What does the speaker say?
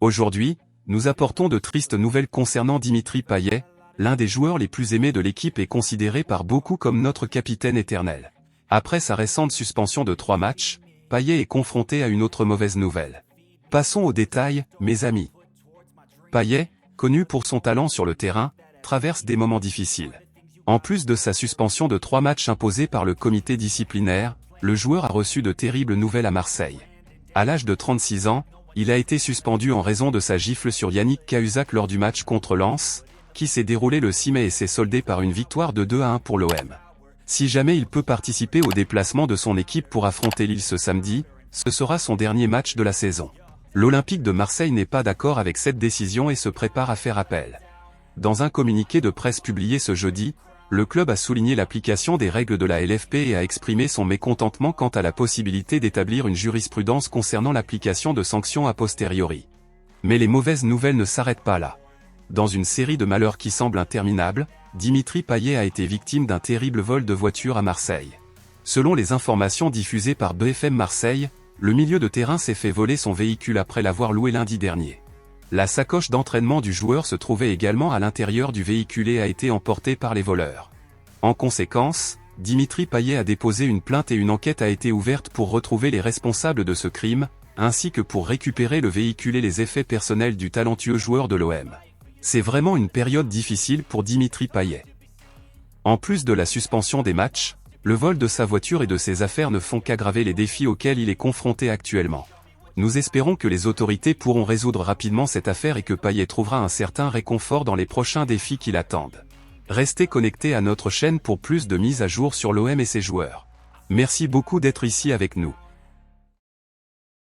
Aujourd'hui, nous apportons de tristes nouvelles concernant Dimitri Payet, l'un des joueurs les plus aimés de l'équipe et considéré par beaucoup comme notre capitaine éternel. Après sa récente suspension de 3 matchs, Payet est confronté à une autre mauvaise nouvelle. Passons aux détails, mes amis. Payet, connu pour son talent sur le terrain, traverse des moments difficiles. En plus de sa suspension de 3 matchs imposée par le comité disciplinaire, le joueur a reçu de terribles nouvelles à Marseille. À l'âge de 36 ans, il a été suspendu en raison de sa gifle sur Yannick Cahuzac lors du match contre Lens, qui s'est déroulé le 6 mai et s'est soldé par une victoire de 2-1 pour l'OM. Si jamais il peut participer au déplacement de son équipe pour affronter Lille ce samedi, ce sera son dernier match de la saison. L'Olympique de Marseille n'est pas d'accord avec cette décision et se prépare à faire appel. Dans un communiqué de presse publié ce jeudi, le club a souligné l'application des règles de la LFP et a exprimé son mécontentement quant à la possibilité d'établir une jurisprudence concernant l'application de sanctions a posteriori. Mais les mauvaises nouvelles ne s'arrêtent pas là. Dans une série de malheurs qui semblent interminables, Dimitri Payet a été victime d'un terrible vol de voiture à Marseille. Selon les informations diffusées par BFM Marseille, le milieu de terrain s'est fait voler son véhicule après l'avoir loué lundi dernier. La sacoche d'entraînement du joueur se trouvait également à l'intérieur du véhicule et a été emportée par les voleurs. En conséquence, Dimitri Payet a déposé une plainte et une enquête a été ouverte pour retrouver les responsables de ce crime, ainsi que pour récupérer le véhicule et les effets personnels du talentueux joueur de l'OM. C'est vraiment une période difficile pour Dimitri Payet. En plus de la suspension des matchs, le vol de sa voiture et de ses affaires ne font qu'aggraver les défis auxquels il est confronté actuellement. Nous espérons que les autorités pourront résoudre rapidement cette affaire et que Payet trouvera un certain réconfort dans les prochains défis qui l'attendent. Restez connectés à notre chaîne pour plus de mises à jour sur l'OM et ses joueurs. Merci beaucoup d'être ici avec nous.